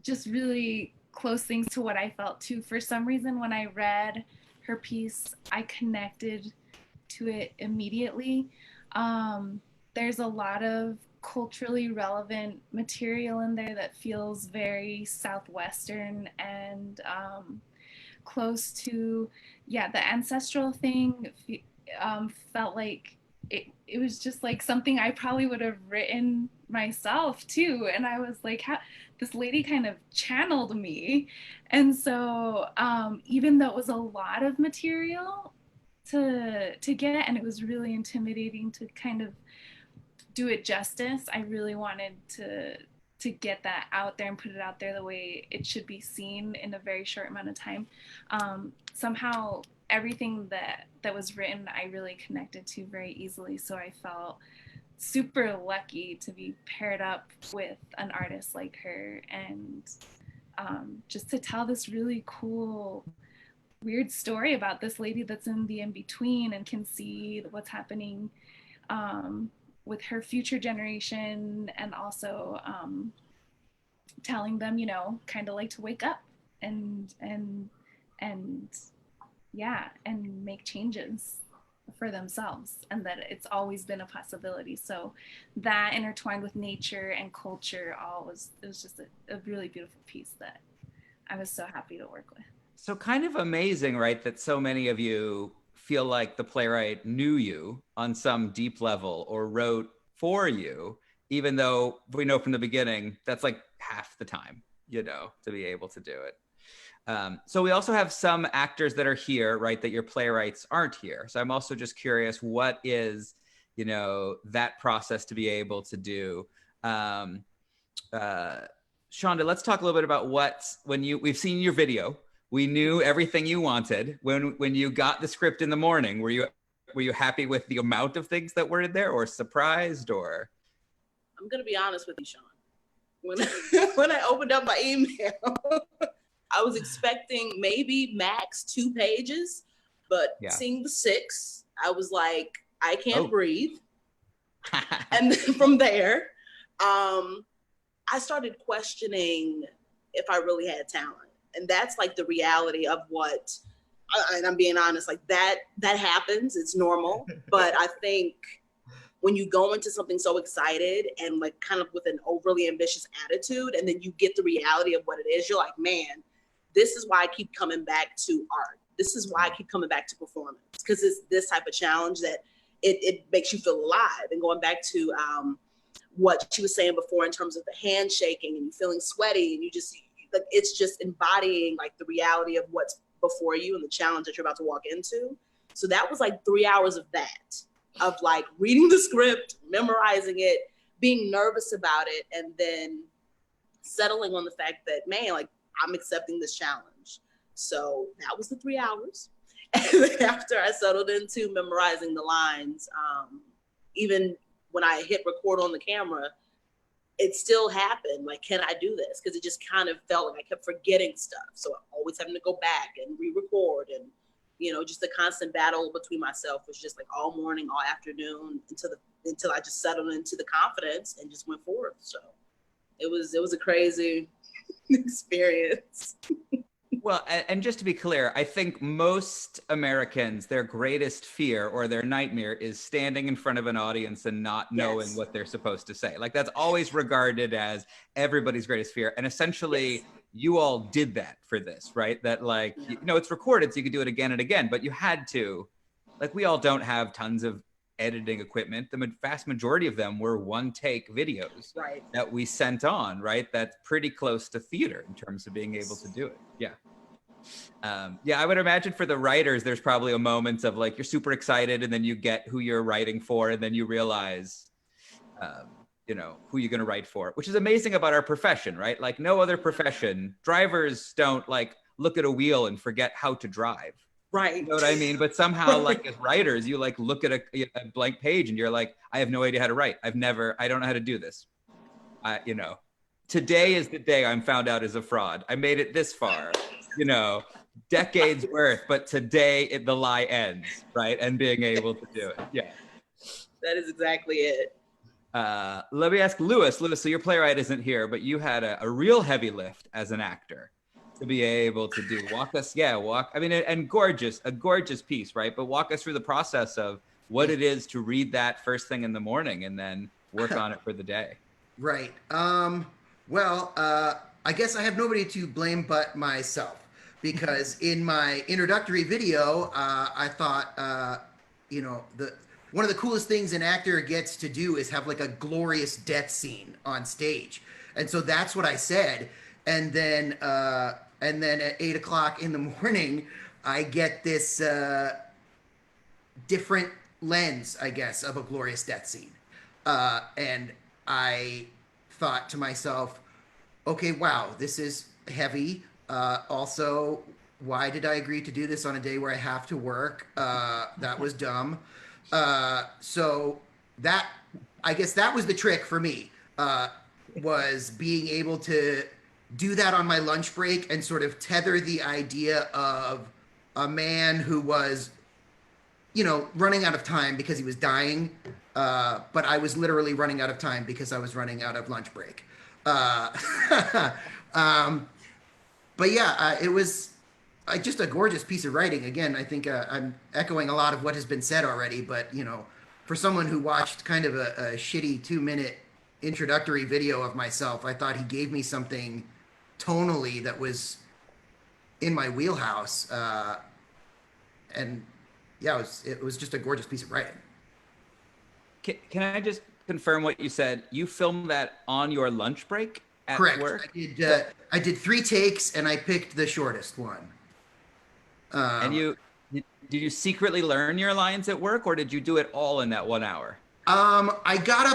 [SPEAKER 20] just really close things to what I felt too. For some reason, when I read her piece, I connected to it immediately. There's a lot of culturally relevant material in there that feels very Southwestern and close to, the ancestral thing felt like it was just like something I probably would have written myself too. And I was like, this lady kind of channeled me. And so even though it was a lot of material to get, and it was really intimidating to kind of do it justice, I really wanted to get that out there and put it out there the way it should be seen in a very short amount of time. Somehow everything that was written, I really connected to very easily. So I felt super lucky to be paired up with an artist like her, and just to tell this really cool, weird story about this lady that's in the in-between and can see what's happening with her future generation, and also telling them, kind of like to wake up and make changes for themselves, and that it's always been a possibility. So that intertwined with nature and culture, it was just a really beautiful piece that I was so happy to work with.
[SPEAKER 2] So kind of amazing, right, that so many of you feel like the playwright knew you on some deep level or wrote for you, even though we know from the beginning that's like half the time, to be able to do it. So we also have some actors that are here, right, that your playwrights aren't here. So I'm also just curious, what is, that process to be able to do? Shonda, let's talk a little bit about we've seen your video. We knew everything you wanted. When you got the script in the morning, were you happy with the amount of things that were in there, or surprised, or?
[SPEAKER 4] I'm gonna be honest with you, Sean. When I opened up my email, I was expecting maybe max 2 pages, but seeing the 6, I was like, I can't breathe. And then from there, I started questioning if I really had talent. And that's like the reality of what, and I'm being honest, like that happens, it's normal. But I think when you go into something so excited and like kind of with an overly ambitious attitude, and then you get the reality of what it is, you're like, man, this is why I keep coming back to art. This is why I keep coming back to performance, because it's this type of challenge that it makes you feel alive. And going back to what she was saying before in terms of the handshaking and you feeling sweaty, and you just, like, it's just embodying like the reality of what's before you and the challenge that you're about to walk into. So that was like 3 hours of that, of like reading the script, memorizing it, being nervous about it, and then settling on the fact that, man, like, I'm accepting this challenge. So that was the 3 hours. And then after I settled into memorizing the lines, even when I hit record on the camera, it still happened. Like, can I do this? Because it just kind of felt like I kept forgetting stuff. So always having to go back and re-record, and, you know, just the constant battle between myself was just like all morning, all afternoon, until I just settled into the confidence and just went forward. So it was a crazy experience.
[SPEAKER 2] Well, and just to be clear, I think most Americans, their greatest fear or their nightmare is standing in front of an audience and not knowing what they're supposed to say. Like, that's always regarded as everybody's greatest fear. And essentially, you all did that for this, right? That, like, you know, it's recorded, so you could do it again and again, but you had to. Like, we all don't have tons of editing equipment. The vast majority of them were one-take videos that we sent on, right? That's pretty close to theater in terms of being able to do it. Yeah. Yeah, I would imagine for the writers, there's probably a moment of like, you're super excited and then you get who you're writing for, and then you realize, you know, who you're going to write for, which is amazing about our profession, right? Like, no other profession, drivers don't like look at a wheel and forget how to drive.
[SPEAKER 4] Right.
[SPEAKER 2] You know what I mean? But somehow, like, as writers, you like look at a blank page and you're like, I have no idea how to write. I don't know how to do this. You know, today is the day I'm found out as a fraud. I made it this far, you know, decades worth, but today the lie ends, right? And being able to do it. Yeah.
[SPEAKER 4] That is exactly it.
[SPEAKER 2] Let me ask Lewis. Lewis, so your playwright isn't here, but you had a real heavy lift as an actor to be able to do. I mean, and a gorgeous piece, right? But walk us through the process of what it is to read that first thing in the morning and then work on it for the day.
[SPEAKER 21] Right. Well, I guess I have nobody to blame but myself, because in my introductory video, I thought, you know, one of the coolest things an actor gets to do is have like a glorious death scene on stage. And so that's what I said. And then at 8 o'clock in the morning, I get this different lens, I guess, of a glorious death scene. And I thought to myself, okay, wow, this is heavy. Also, why did I agree to do this on a day where I have to work? That was dumb. So that, I guess that was the trick for me, was being able to do that on my lunch break and sort of tether the idea of a man who was, you know, running out of time because he was dying. But I was literally running out of time because I was running out of lunch break. But yeah, it was just a gorgeous piece of writing. Again, I think I'm echoing a lot of what has been said already, but, you know, for someone who watched kind of a shitty 2-minute introductory video of myself, I thought he gave me something tonally that was in my wheelhouse. And yeah, it was just a gorgeous piece of writing.
[SPEAKER 2] Can I just confirm what you said? You filmed that on your lunch break at
[SPEAKER 21] Correct.
[SPEAKER 2] work?
[SPEAKER 21] I did 3 takes and I picked the shortest one.
[SPEAKER 2] And did you secretly learn your lines at work, or did you do it all in that 1 hour?
[SPEAKER 21] I got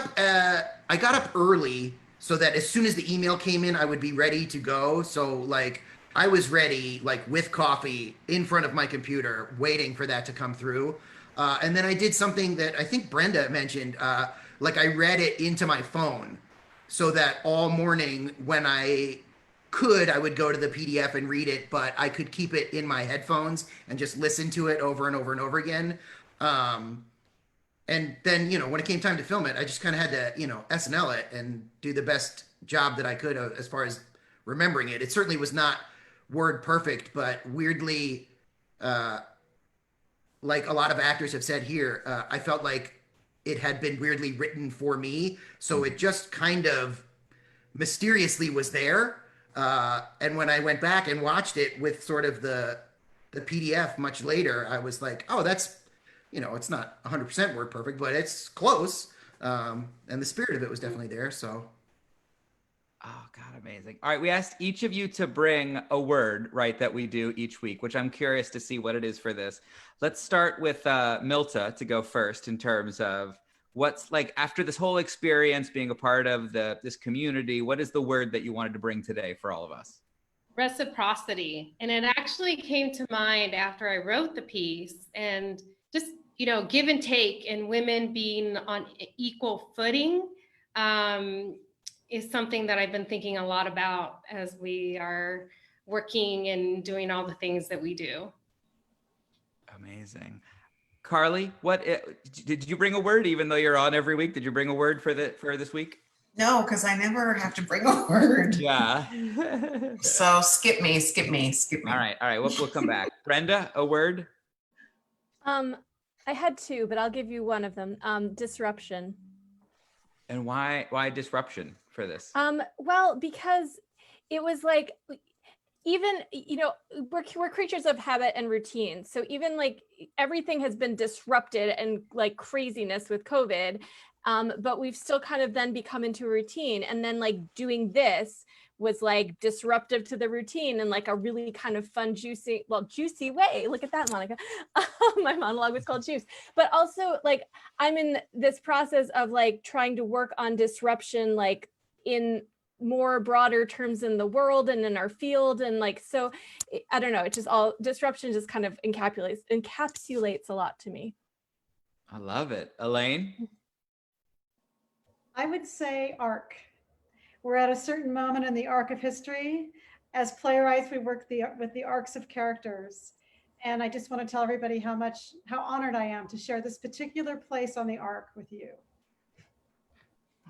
[SPEAKER 21] up early so that as soon as the email came in, I would be ready to go. So like I was ready, like with coffee in front of my computer, waiting for that to come through. And then I did something that I think Brenda mentioned, like I read it into my phone so that all morning when I would go to the PDF and read it, but I could keep it in my headphones and just listen to it over and over and over again. And then, you know, when it came time to film it, I just kind of had to, you know, SNL it and do the best job that I could as far as remembering it. It certainly was not word perfect, but weirdly, like a lot of actors have said here, I felt like it had been weirdly written for me. So it just kind of mysteriously was there. And when I went back and watched it with sort of the PDF much later, I was like, oh, that's, you know, it's not 100% word perfect, but it's close. And the spirit of it was definitely there. So.
[SPEAKER 2] Oh, God, amazing. All right, we asked each of you to bring a word, right, that we do each week, which I'm curious to see what it is for this. Let's start with Milta to go first in terms of what's like after this whole experience being a part of this community, what is the word that you wanted to bring today for all of us?
[SPEAKER 6] Reciprocity. And it actually came to mind after I wrote the piece, and just, you know, give and take and women being on equal footing is something that I've been thinking a lot about as we are working and doing all the things that we do.
[SPEAKER 2] Amazing. Carley, did you bring a word even though you're on every week? Did you bring a word for this week?
[SPEAKER 3] No, because I never have to bring a word.
[SPEAKER 2] Yeah.
[SPEAKER 3] So skip me.
[SPEAKER 2] All right. We'll come back. Brenda, a word?
[SPEAKER 15] I had two, but I'll give you one of them. Disruption.
[SPEAKER 2] And why disruption for this?
[SPEAKER 15] Well, because it was like, even, you know, we're creatures of habit and routine. So even like everything has been disrupted and like craziness with COVID, but we've still kind of then become into a routine. And then like doing this was like disruptive to the routine and like a really kind of fun, juicy way. Look at that, Monica. My monologue was called Juice. But also like I'm in this process of like trying to work on disruption, like in more broader terms in the world and in our field. And like, so I don't know, it just all disruption just kind of encapsulates a lot to me.
[SPEAKER 2] I love it. Elaine?
[SPEAKER 11] I would say arc. We're at a certain moment in the arc of history. As playwrights, we work with the arcs of characters. And I just want to tell everybody how honored I am to share this particular place on the arc with you.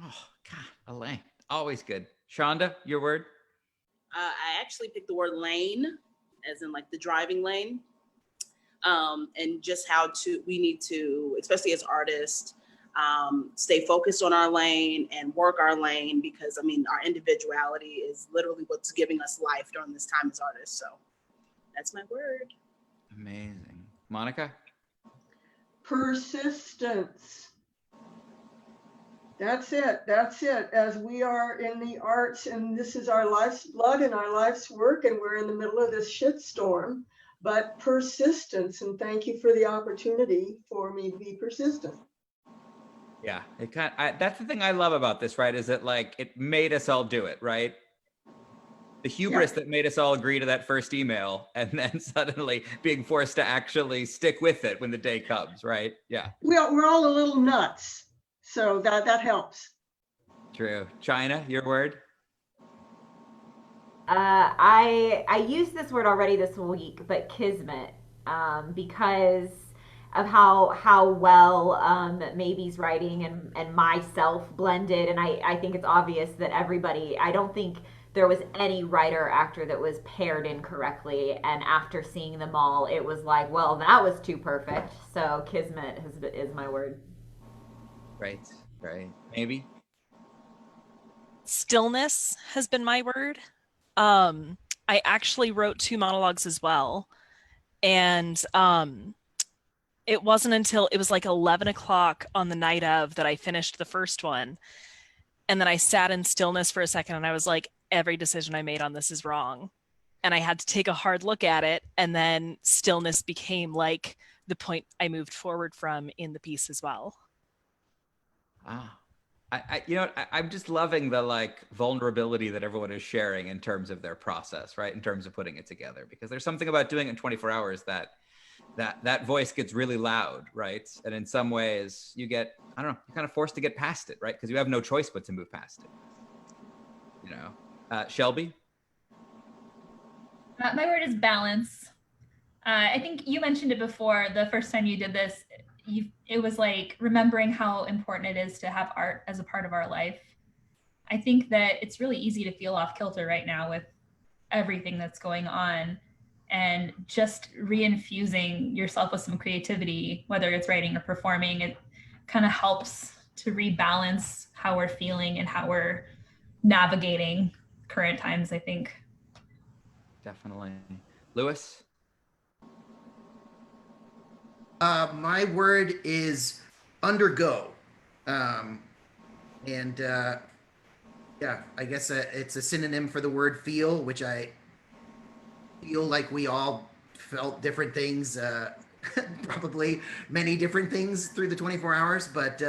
[SPEAKER 2] Oh, God, Elaine, always good. Shonda, your word?
[SPEAKER 4] I actually picked the word lane, as in like the driving lane. And just how we need to, especially as artists, stay focused on our lane and work our lane, because I mean, our individuality is literally what's giving us life during this time as artists. So that's my word.
[SPEAKER 2] Amazing. Monica?
[SPEAKER 14] Persistence. That's it. As we are in the arts, and this is our life's blood and our life's work, and we're in the middle of this shitstorm, but persistence. And thank you for the opportunity for me to be persistent.
[SPEAKER 2] Yeah, that's the thing I love about this, right? Is that like it made us all do it, right? The hubris that made us all agree to that first email, and then suddenly being forced to actually stick with it when the day comes, right? Yeah.
[SPEAKER 14] We're all a little nuts, so that helps.
[SPEAKER 2] True. China, your word?
[SPEAKER 10] I used this word already this week, but kismet, because of how well Maybe's writing and myself blended. And I think it's obvious that everybody, I don't think there was any writer or actor that was paired incorrectly. And after seeing them all, it was like, well, that was too perfect. So kismet is my word.
[SPEAKER 2] Right. Maybe?
[SPEAKER 9] Stillness has been my word. I actually wrote 2 monologues as well. And it wasn't until it was like 11 o'clock on the night of that I finished the first one. And then I sat in stillness for a second and I was like, every decision I made on this is wrong. And I had to take a hard look at it. And then stillness became like the point I moved forward from in the piece as well.
[SPEAKER 2] I'm just loving the like vulnerability that everyone is sharing in terms of their process, right? In terms of putting it together, because there's something about doing it in 24 hours that voice gets really loud, right? And in some ways you get, I don't know, you're kind of forced to get past it, right? Because you have no choice but to move past it, you know? Shelby?
[SPEAKER 16] My word is balance. I think you mentioned it before the first time you did this. it was like remembering how important it is to have art as a part of our life. I think that it's really easy to feel off kilter right now with everything that's going on, and just reinfusing yourself with some creativity, whether it's writing or performing, it kind of helps to rebalance how we're feeling and how we're navigating current times, I think.
[SPEAKER 2] Definitely. Lewis?
[SPEAKER 21] My word is undergo. Yeah, I guess it's a synonym for the word feel, which I feel like we all felt different things, probably many different things through the 24 hours, but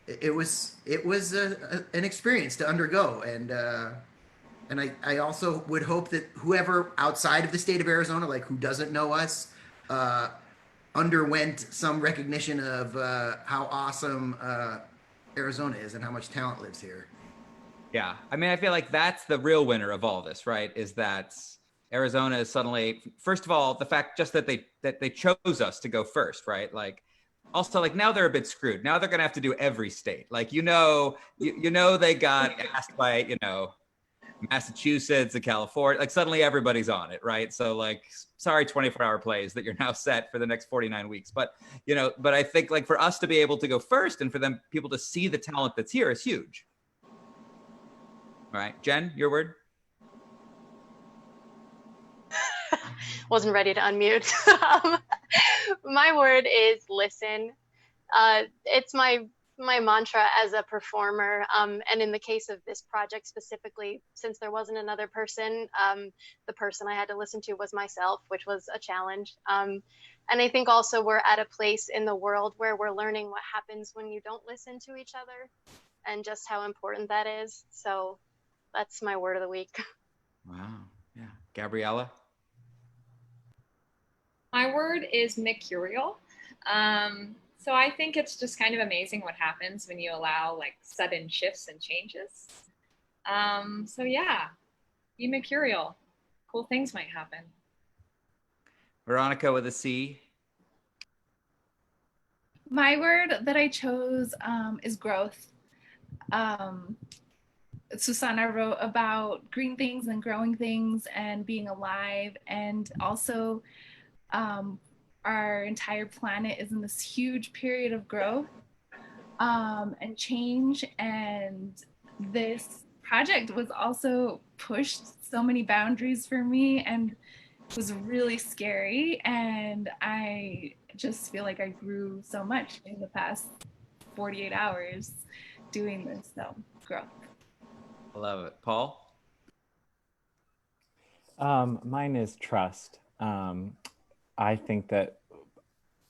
[SPEAKER 21] it was an experience to undergo. And I also would hope that whoever outside of the state of Arizona, like who doesn't know us, underwent some recognition of how awesome Arizona is and how much talent lives here.
[SPEAKER 2] Yeah, I mean, I feel like that's the real winner of all this, right? Is that Arizona is suddenly, first of all, the fact just that they chose us to go first, right? Like, also, like, now they're a bit screwed. Now they're gonna have to do every state. Like, you know, they got asked by, you know, Massachusetts and California. Like, suddenly everybody's on it, right? So, like, sorry, 24-hour plays that you're now set for the next 49 weeks. But, you know, but I think, like, for us to be able to go first and for them people to see the talent that's here is huge. All right, Jen, your word?
[SPEAKER 7] Wasn't ready to unmute. My word is listen. It's my mantra as a performer. And in the case of this project specifically, since there wasn't another person, the person I had to listen to was myself, which was a challenge. And I think also we're at a place in the world where we're learning what happens when you don't listen to each other and just how important that is. So that's my word of the week.
[SPEAKER 2] Wow, yeah. Gabriella?
[SPEAKER 19] My word is mercurial. So I think it's just kind of amazing what happens when you allow like sudden shifts and changes. So yeah, be mercurial. Cool things might happen.
[SPEAKER 2] Veronica with a C.
[SPEAKER 20] My word that I chose is growth. Susanna wrote about green things and growing things and being alive, and also our entire planet is in this huge period of growth and change, and this project was also pushed so many boundaries for me and was really scary, and I just feel like I grew so much in the past 48 hours doing this. So growth.
[SPEAKER 2] I love it. Paul?
[SPEAKER 12] Mine is trust. I think that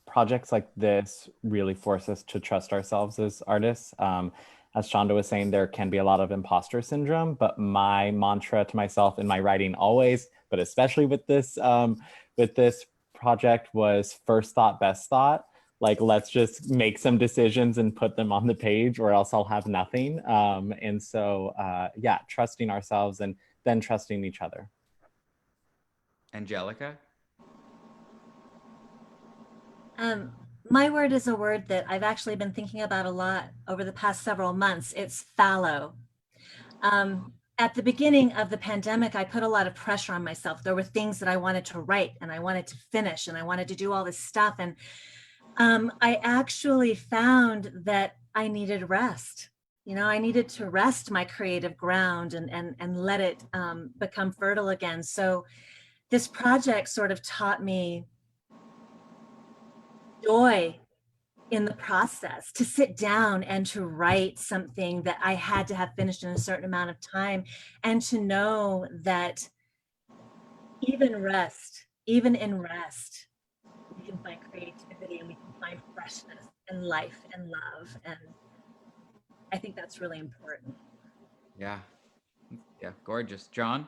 [SPEAKER 12] projects like this really force us to trust ourselves as artists. As Shonda was saying, there can be a lot of imposter syndrome, but my mantra to myself in my writing always, but especially with this project, was first thought, best thought. Like, let's just make some decisions and put them on the page, or else I'll have nothing. And so, yeah, trusting ourselves and then trusting each other.
[SPEAKER 2] Angelica?
[SPEAKER 17] My word is a word that I've actually been thinking about a lot over the past several months. It's fallow. At the beginning of the pandemic, I put a lot of pressure on myself. There were things that I wanted to write and I wanted to finish and I wanted to do all this stuff. And I actually found that I needed rest. You know, I needed to rest my creative ground and let it become fertile again. So this project sort of taught me joy in the process, to sit down and to write something that I had to have finished in a certain amount of time, and to know that even in rest, we can find creativity and we can find freshness and life and love. And I think that's really important.
[SPEAKER 2] Yeah. Yeah, gorgeous. John?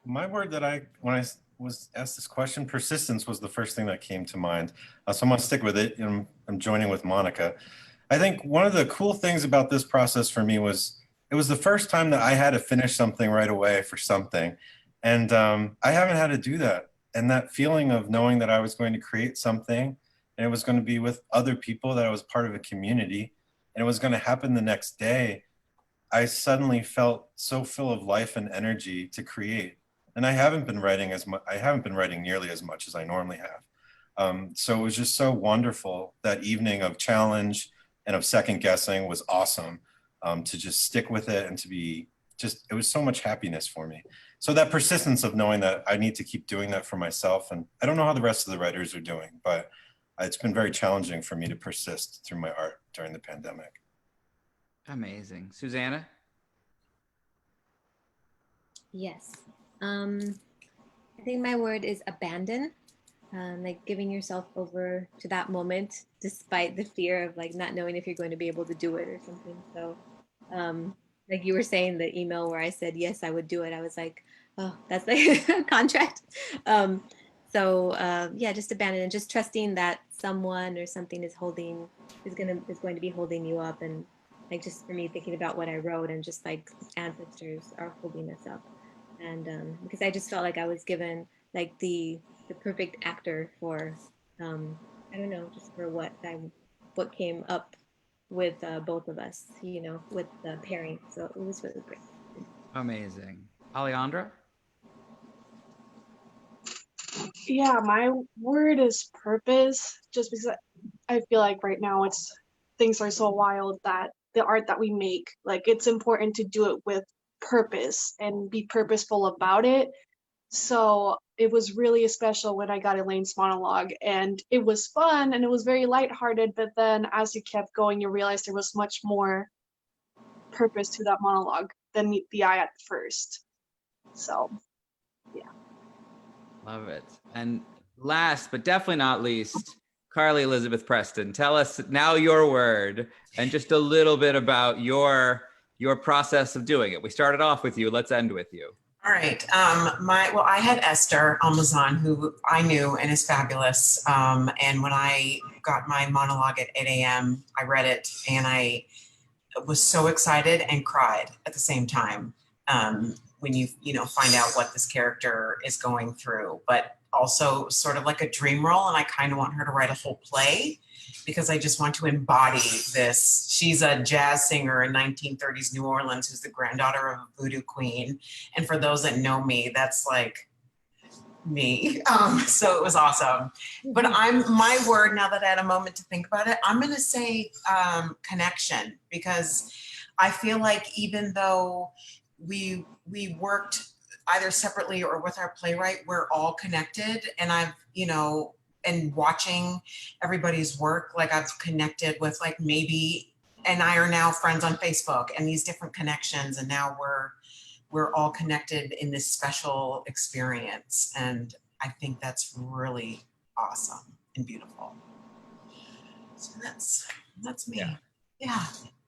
[SPEAKER 8] My word that when I was asked this question, persistence was the first thing that came to mind. So I'm gonna stick with it. I'm joining with Monica. I think one of the cool things about this process for me was, it was the first time that I had to finish something right away for something. And I haven't had to do that. And that feeling of knowing that I was going to create something and it was going to be with other people, that I was part of a community, and it was going to happen the next day, I suddenly felt so full of life and energy to create. And I haven't been writing nearly as much as I normally have. So it was just so wonderful. That evening of challenge and of second guessing was awesome, to just stick with it and to be just, it was so much happiness for me. So that persistence of knowing that I need to keep doing that for myself. And I don't know how the rest of the writers are doing, but it's been very challenging for me to persist through my art during the pandemic.
[SPEAKER 2] Amazing. Susanna?
[SPEAKER 18] Yes. I think my word is abandon. Like giving yourself over to that moment despite the fear of like not knowing if you're going to be able to do it or something. So like you were saying, the email where I said yes I would do it, I was like, oh, that's like a contract. Yeah, just abandon and just trusting that someone or something is going to be holding you up. And like just for me thinking about what I wrote and just like ancestors are holding us up. And because I just felt like I was given like the perfect actor for I don't know, just for what came up with both of us, you know, with the pairing. So it was really great.
[SPEAKER 2] Amazing. Alejandra?
[SPEAKER 5] Yeah, my word is purpose, just because I feel like right now things are so wild that the art that we make, like it's important to do it with purpose and be purposeful about it. So it was really special when I got Elaine's monologue, and it was fun and it was very lighthearted, but then as you kept going, you realized there was much more purpose to that monologue than meet the eye at first. So, yeah.
[SPEAKER 2] Love it. And last, but definitely not least, Carley Elizabeth Preston, tell us now your word and just a little bit about your process of doing it. We started off with you. Let's end with you.
[SPEAKER 3] All right. I had Esther Almazan, who I knew and is fabulous. And when I got my monologue at 8 a.m., I read it and I was so excited and cried at the same time. When you find out what this character is going through, but also sort of like a dream role. And I kind of want her to write a whole play because I just want to embody this. She's a jazz singer in 1930s New Orleans who's the granddaughter of a voodoo queen. And for those that know me, that's like me. So it was awesome. But my word, now that I had a moment to think about it, I'm going to say connection, because I feel like even though we worked either separately or with our playwright, we're all connected. And and watching everybody's work, like I've connected with like maybe, and I are now friends on Facebook and these different connections. And now we're all connected in this special experience. And I think that's really awesome and beautiful. So that's me. Yeah.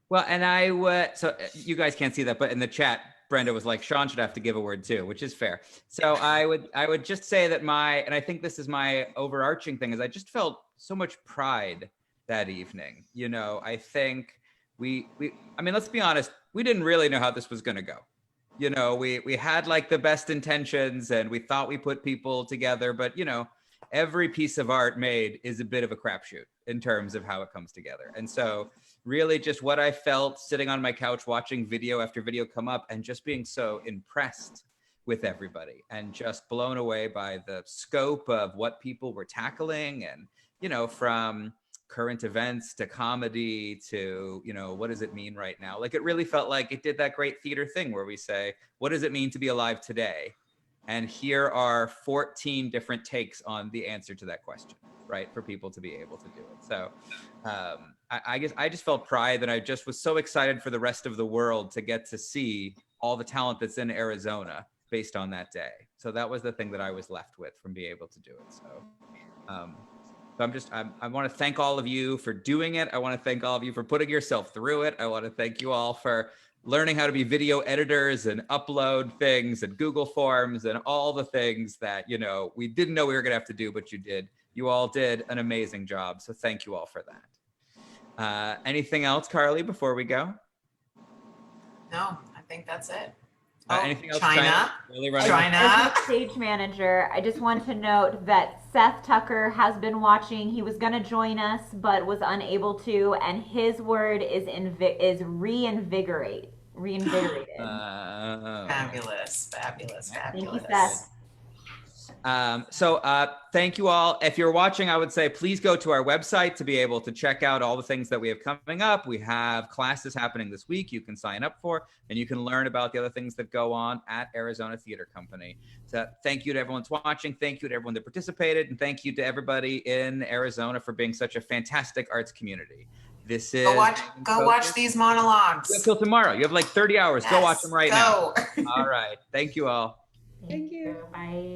[SPEAKER 2] Well, and so you guys can't see that, but in the chat, Brenda was like, Sean should have to give a word too, which is fair. So I would just say that and I think this is my overarching thing, is I just felt so much pride that evening. You know, I think I mean, let's be honest, we didn't really know how this was going to go. You know, we had like the best intentions and we thought we put people together, but you know, every piece of art made is a bit of a crapshoot in terms of how it comes together. And so really just what I felt sitting on my couch watching video after video come up and just being so impressed with everybody and just blown away by the scope of what people were tackling, and, you know, from current events to comedy to, you know, what does it mean right now? Like it really felt like it did that great theater thing where we say, what does it mean to be alive today? And here are 14 different takes on the answer to that question, right? For people to be able to do it. So I guess I just felt pride, and I just was so excited for the rest of the world to get to see all the talent that's in Arizona based on that day. So that was the thing that I was left with from being able to do it. So I want to thank all of you for doing it. I want to thank all of you for putting yourself through it. I want to thank you all for learning how to be video editors and upload things and Google Forms and all the things that, you know, we didn't know we were going to have to do, but you did. You all did an amazing job. So thank you all for that. Anything else, Carley, before we go?
[SPEAKER 3] No, I think that's it.
[SPEAKER 2] Anything else?
[SPEAKER 3] China.
[SPEAKER 2] Really running?
[SPEAKER 10] As a stage manager, I just want to note that Seth Tucker has been watching. He was going to join us, but was unable to, and his word is reinvigorate. Reinvigorated.
[SPEAKER 3] Fabulous.
[SPEAKER 10] Thank you, Seth.
[SPEAKER 2] Thank you all. If you're watching, I would say please go to our website to be able to check out all the things that we have coming up. We have classes happening this week you can sign up for, and you can learn about the other things that go on at Arizona Theater Company. So thank you to everyone that's watching. Thank you to everyone that participated, and thank you to everybody in Arizona for being such a fantastic arts community. This is
[SPEAKER 3] go watch these monologues.
[SPEAKER 2] Until tomorrow. You have like 30 hours. Go watch them right now. All right. Thank you all.
[SPEAKER 10] Thank you. Bye.